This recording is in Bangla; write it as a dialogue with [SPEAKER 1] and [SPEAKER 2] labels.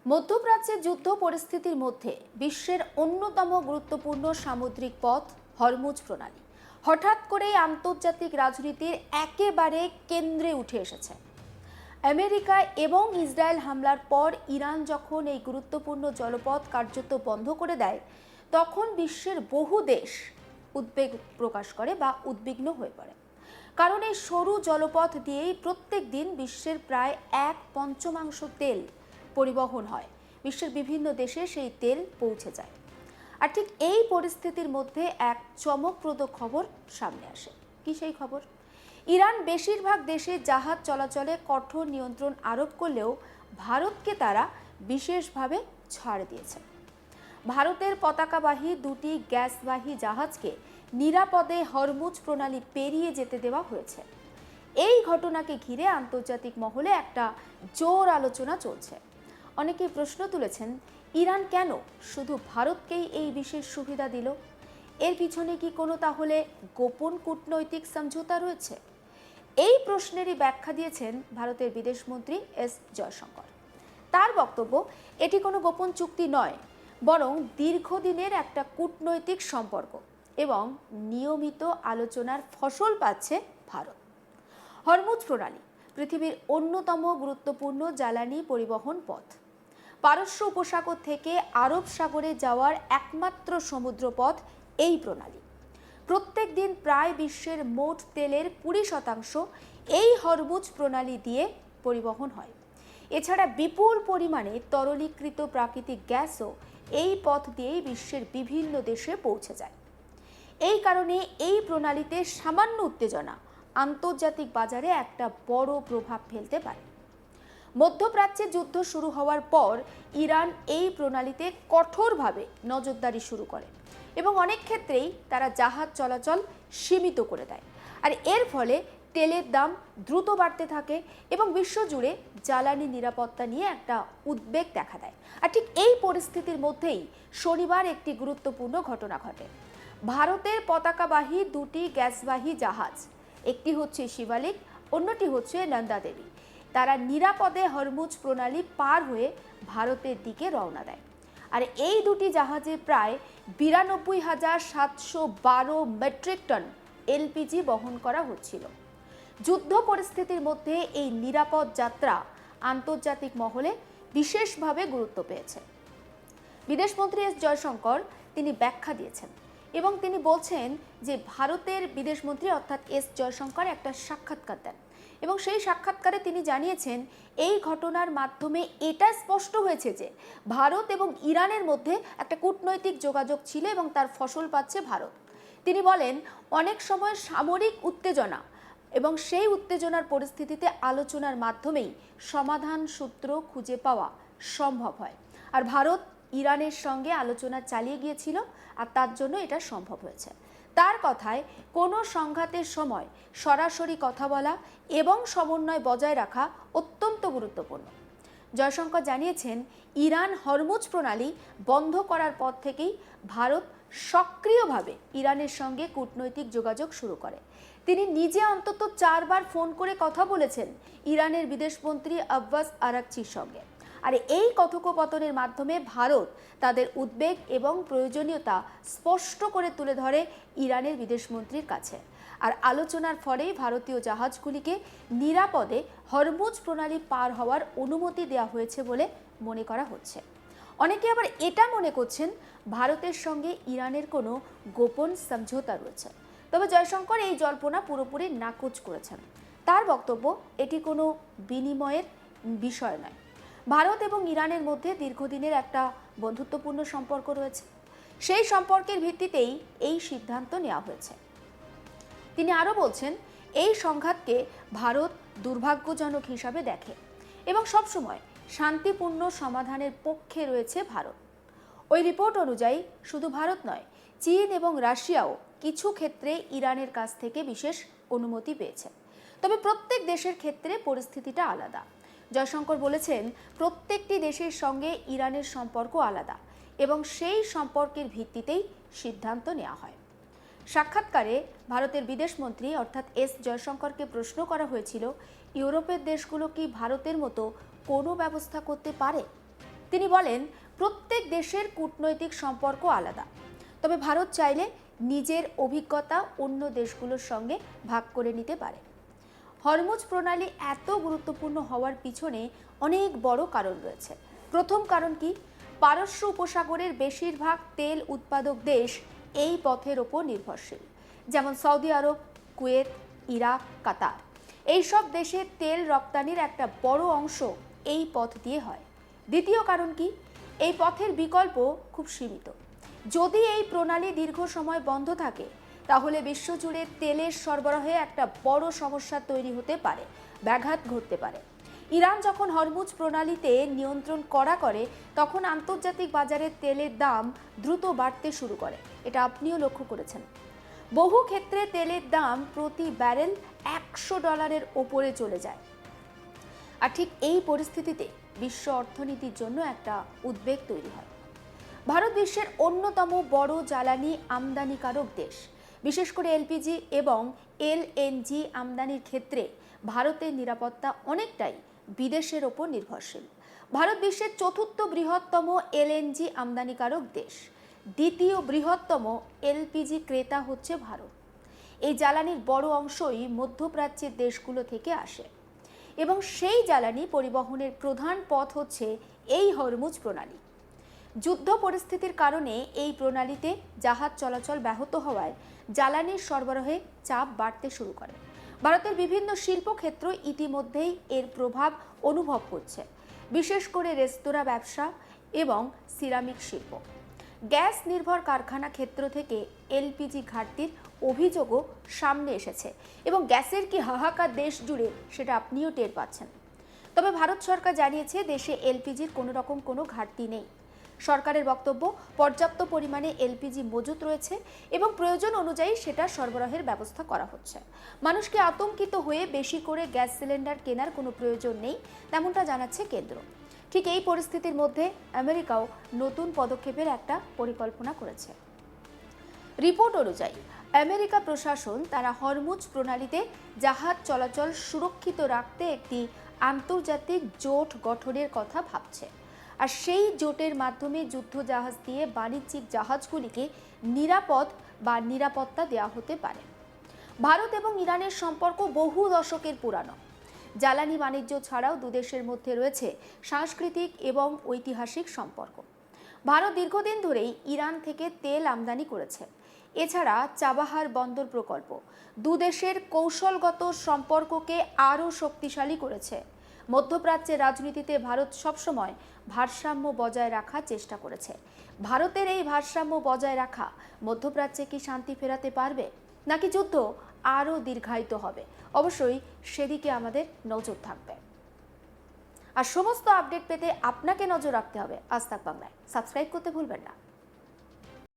[SPEAKER 1] মধ্যপ্রাচ্যের যুদ্ধ পরিস্থিতির মধ্যে বিশ্বের অন্যতম গুরুত্বপূর্ণ সামুদ্রিক পথ হরমুজ প্রণালী হঠাৎ করেই আন্তর্জাতিক রাজনীতির একেবারে কেন্দ্রে উঠে এসেছে। আমেরিকা এবং ইসরায়েল হামলার পর ইরান যখন এই গুরুত্বপূর্ণ জলপথ কার্যত বন্ধ করে দেয়, তখন বিশ্বের বহু দেশ উদ্বেগ প্রকাশ করে বা উদ্বিগ্ন হয়ে পড়ে। কারণ এই সরু জলপথ দিয়েই প্রত্যেক দিন বিশ্বের প্রায় 1/5 তেল পরিবহন হয়। বিশ্বের বিভিন্ন দেশে সেই তেল পৌঁছে যায়। আর ঠিক এই পরিস্থিতির মধ্যে এক চমকপ্রদ খবর সামনে আসে। কি সেই খবর? ইরান বেশিরভাগ দেশে জাহাজ চলাচলে কঠোর নিয়ন্ত্রণ আরোপ করলেও ভারতকে তারা বিশেষভাবে ছাড় দিয়েছে। ভারতের পতাকাবাহী দুটি গ্যাসবাহী জাহাজকে নিরাপদে হরমুজ প্রণালী পেরিয়ে যেতে দেওয়া হয়েছে। এই ঘটনাকে ঘিরে আন্তর্জাতিক মহলে একটা জোর আলোচনা চলছে। অনেকেই প্রশ্ন তুলেছেন, ইরান কেন শুধু ভারতকেই এই বিশেষ সুবিধা দিল? এর পিছনে কি কোনো তাহলে গোপন কূটনৈতিক সমঝোতা রয়েছে? এই প্রশ্নেরই ব্যাখ্যা দিয়েছেন ভারতের বিদেশমন্ত্রী এস জয়শঙ্কর। তার বক্তব্য, এটি কোনো গোপন চুক্তি নয়, বরং দীর্ঘদিনের একটা কূটনৈতিক সম্পর্ক এবং নিয়মিত আলোচনার ফসল পাচ্ছে ভারত। হরমুজ প্রণালী পৃথিবীর অন্যতম গুরুত্বপূর্ণ জ্বালানি পরিবহন পথ। পারস্য উপসাগর থেকে আরব সাগরে যাওয়ার একমাত্র সমুদ্রপথ এই প্রণালী। প্রত্যেক দিন প্রায় বিশ্বের মোট তেলের 20% এই হরমুজ প্রণালী দিয়ে পরিবহন হয়। এছাড়া বিপুল পরিমাণে তরলীকৃত প্রাকৃতিক গ্যাসও এই পথ দিয়েই বিশ্বের বিভিন্ন দেশে পৌঁছে যায়। এই কারণে এই প্রণালীতে সামান্য উত্তেজনা আন্তর্জাতিক বাজারে একটা বড় প্রভাব ফেলতে পারে। মধ্যপ্রাচ্যে যুদ্ধ শুরু হওয়ার পর ইরান এই প্রণালীতে কঠোরভাবে নজরদারি শুরু করে এবং অনেক ক্ষেত্রেই তারা জাহাজ চলাচল সীমিত করে দেয়। আর এর ফলে তেলের দাম দ্রুত বাড়তে থাকে এবং বিশ্বজুড়ে জ্বালানি নিরাপত্তা নিয়ে একটা উদ্বেগ দেখা দেয়। আর ঠিক এই পরিস্থিতির মধ্যেই শনিবার একটি গুরুত্বপূর্ণ ঘটনা ঘটে। ভারতের পতাকাবাহী দুটি গ্যাসবাহী জাহাজ, একটি হচ্ছে শিবালিক, অন্যটি হচ্ছে নন্দা দেবী, তারা নিরাপদে হরমুজ প্রণালী পার হয়ে ভারতের দিকে রওনা দেয়। আর এই দুটি জাহাজে প্রায় 92,712 মেট্রিক টন এলপিজি বহন করা হচ্ছিল। যুদ্ধ পরিস্থিতির মধ্যে এই নিরাপদ যাত্রা আন্তর্জাতিক মহলে বিশেষভাবে গুরুত্ব পেয়েছে। বিদেশমন্ত্রী এস জয়শঙ্কর তিনি ব্যাখ্যা দিয়েছেন এবং তিনি বলছেন যে ভারতের বিদেশমন্ত্রী অর্থাৎ এস জয়শঙ্কর একটা সাক্ষাৎকার দেন এবং সেই সাক্ষাৎকারে তিনি জানিয়েছেন, এই ঘটনার মাধ্যমে এটা স্পষ্ট হয়েছে যে ভারত এবং ইরানের মধ্যে একটা কূটনৈতিক যোগাযোগ ছিল এবং তার ফসল পাচ্ছে ভারত। তিনি বলেন, অনেক সময় সামরিক উত্তেজনা এবং সেই উত্তেজনার পরিস্থিতিতে আলোচনার মাধ্যমেই সমাধান সূত্র খুঁজে পাওয়া সম্ভব হয়। আর ভারত ইরানের সঙ্গে আলোচনা চালিয়ে গিয়েছিল আর তার জন্য এটা সম্ভব হয়েছে। তার কথায়, কোনো সংঘাতের সময় সরাসরি কথা বলা এবং সমন্বয় বজায় রাখা অত্যন্ত গুরুত্বপূর্ণ। জয়শঙ্কর জানিয়েছেন, ইরান হরমুজ প্রণালী বন্ধ করার পর থেকেই ভারত সক্রিয়ভাবে ইরানের সঙ্গে কূটনৈতিক যোগাযোগ শুরু করে। তিনি নিজে অন্তত 4 বার ফোন করে কথা বলেছেন ইরানের বিদেশমন্ত্রী আব্বাস আরাকচির সঙ্গে। আর এই কথোপকথনের মাধ্যমে ভারত তাদের উদ্বেগ এবং প্রয়োজনীয়তা স্পষ্ট করে তুলে ধরে ইরানের বিদেশমন্ত্রীর কাছে। আর আলোচনার ফলেই ভারতীয় জাহাজগুলিকে নিরাপদে হরমুজ প্রণালী পার হওয়ার অনুমতি দেওয়া হয়েছে বলে মনে করা হচ্ছে। অনেকে আবার এটা মনে করছেন ভারতের সঙ্গে ইরানের কোনো গোপন সমঝোতা রয়েছে। তবে জয়শঙ্কর এই জল্পনা পুরোপুরি নাকচ করেছেন। তার বক্তব্য, এটি কোনো বিনিময়ের বিষয় নয়। ভারত এবং ইরানের মধ্যে দীর্ঘদিনের একটা বন্ধুত্বপূর্ণ সম্পর্ক রয়েছে। সেই সম্পর্কের ভিত্তিতেই এই সিদ্ধান্ত নেওয়া হয়েছে। তিনি আরও বলছেন, এই সংঘাতকে ভারত দুর্ভাগ্যজনক হিসাবে দেখে এবং সবসময় শান্তিপূর্ণ সমাধানের পক্ষে রয়েছে ভারত। ওই রিপোর্ট অনুযায়ী শুধু ভারত নয়, চীন এবং রাশিয়াও কিছু ক্ষেত্রে ইরানের কাছ থেকে বিশেষ অনুমতি পেয়েছে। তবে প্রত্যেক দেশের ক্ষেত্রে পরিস্থিতিটা আলাদা। জয়শঙ্কর বলেছেন, প্রত্যেকটি দেশের সঙ্গে ইরানের সম্পর্ক আলাদা এবং সেই সম্পর্কের ভিত্তিতেই সিদ্ধান্ত নেওয়া হয়। সাক্ষাৎকারে ভারতের বিদেশমন্ত্রী অর্থাৎ এস জয়শঙ্করকে প্রশ্ন করা হয়েছিল, ইউরোপের দেশগুলো কি ভারতের মতো কোনো ব্যবস্থা করতে পারে? তিনি বলেন, প্রত্যেক দেশের কূটনৈতিক সম্পর্ক আলাদা, তবে ভারত চাইলে নিজের অভিজ্ঞতা অন্য দেশগুলোর সঙ্গে ভাগ করে নিতে পারে। হরমুজ প্রণালী এত গুরুত্বপূর্ণ হওয়ার পিছনে অনেক বড় কারণ রয়েছে। প্রথম কারণ কি? পারস্য উপসাগরের বেশিরভাগ তেল উৎপাদক দেশ এই পথের ওপর নির্ভরশীল, যেমন সৌদি আরব, কুয়েত, ইরাক, কাতার। এইসব দেশে তেল রপ্তানির একটা বড় অংশ এই পথ দিয়ে হয়। দ্বিতীয় কারণ কি? এই পথের বিকল্প খুব সীমিত। যদি এই প্রণালী দীর্ঘ সময় বন্ধ থাকে, তাহলে বিশ্বজুড়ে তেলের সরবরাহে একটা বড় সমস্যা তৈরি হতে পারে, ব্যাঘাত ঘটতে পারে। ইরান যখন হরমুজ প্রণালীতে নিয়ন্ত্রণ কড়া করে, তখন আন্তর্জাতিক বাজারে তেলের দাম দ্রুত বাড়তে শুরু করে। এটা আপনিও লক্ষ্য করেছেন। বহু ক্ষেত্রে তেলের দাম প্রতি ব্যারেল $100 ওপরে চলে যায়। আর ঠিক এই পরিস্থিতিতে বিশ্ব অর্থনীতির জন্য একটা উদ্বেগ তৈরি হয়। ভারত বিশ্বের অন্যতম বড় জ্বালানি আমদানিকারক দেশ। বিশেষ করে এলপিজি এবং এলএনজি আমদানির ক্ষেত্রে ভারতের নিরাপত্তা অনেকটাই বিদেশের ওপর নির্ভরশীল। ভারত বিশ্বের চতুর্থ বৃহত্তম এলএনজি আমদানিকারক দেশ। দ্বিতীয় বৃহত্তম এলপিজি ক্রেতা হচ্ছে ভারত। এই জ্বালানির বড় অংশই মধ্যপ্রাচ্যের দেশগুলো থেকে আসে এবং সেই জ্বালানি পরিবহনের প্রধান পথ হচ্ছে এই হরমুজ প্রণালী। যুদ্ধ পরিস্থিতির কারণে এই প্রণালীতে জাহাজ চলাচল ব্যাহত হওয়ায় জ্বালানির সরবরাহে চাপ বাড়তে শুরু করে। ভারতের বিভিন্ন শিল্পক্ষেত্র ইতিমধ্যেই এর প্রভাব অনুভব করছে, বিশেষ করে রেস্তোরাঁ ব্যবসা এবং সিরামিক শিল্প। গ্যাস নির্ভর কারখানা ক্ষেত্র থেকে এলপিজি ঘাটতির অভিযোগও সামনে এসেছে এবং গ্যাসের কি হাহাকার দেশ জুড়ে, সেটা আপনিও টের পাচ্ছেন। তবে ভারত সরকার জানিয়েছে দেশে এলপিজির কোনো রকম কোনো ঘাটতি নেই। সরকারের বক্তব্য, পর্যাপ্ত পরিমাণে এলপিজি মজুত রয়েছে এবং প্রয়োজন অনুযায়ী সেটা সরবরাহের ব্যবস্থা করা হচ্ছে। মানুষকে আতঙ্কিত হয়ে বেশি করে গ্যাস সিলিন্ডার কেনার কোনো প্রয়োজন নেই, তেমনটা জানাচ্ছে কেন্দ্র। ঠিক এই পরিস্থিতির মধ্যে আমেরিকাও নতুন পদক্ষেপের একটা পরিকল্পনা করেছে। রিপোর্ট অনুযায়ী আমেরিকা প্রশাসন তারা হরমুজ প্রণালীতে জাহাজ চলাচল সুরক্ষিত রাখতে একটি আন্তর্জাতিক জোট গঠনের কথা ভাবছে। আর সেই জোটের মাধ্যমে যুদ্ধ জাহাজ দিয়ে বাণিজ্যিক জাহাজগুলিকে নিরাপত্তা দেওয়া হতে পারে। ভারত এবং ইরানের সম্পর্ক বহু দশকের পুরানো। জ্বালানি বাণিজ্য ছাড়াও দুদেশের মধ্যে রয়েছে সাংস্কৃতিক এবং ঐতিহাসিক সম্পর্ক। ভারত দীর্ঘদিন ধরেই ইরান থেকে তেল আমদানি করেছে। এছাড়া চাবাহার বন্দর প্রকল্প দুদেশের কৌশলগত সম্পর্ককে আরও শক্তিশালী করেছে। মধ্যপ্রাচ্যের রাজনীতিতে ভারত সবসময় ভারসাম্য বজায় রাখার চেষ্টা করেছে। ভারতের এই ভারসাম্য বজায় রাখা মধ্যপ্রাচ্যে কি শান্তি ফেরাতে পারবে, নাকি যুদ্ধ আরও দীর্ঘায়িত হবে? অবশ্যই সেদিকে আমাদের নজর থাকবে। আর সমস্ত আপডেট পেতে আপনাকে নজর রাখতে হবে আজ তাক বাংলায়। সাবস্ক্রাইব করতে ভুলবেন না।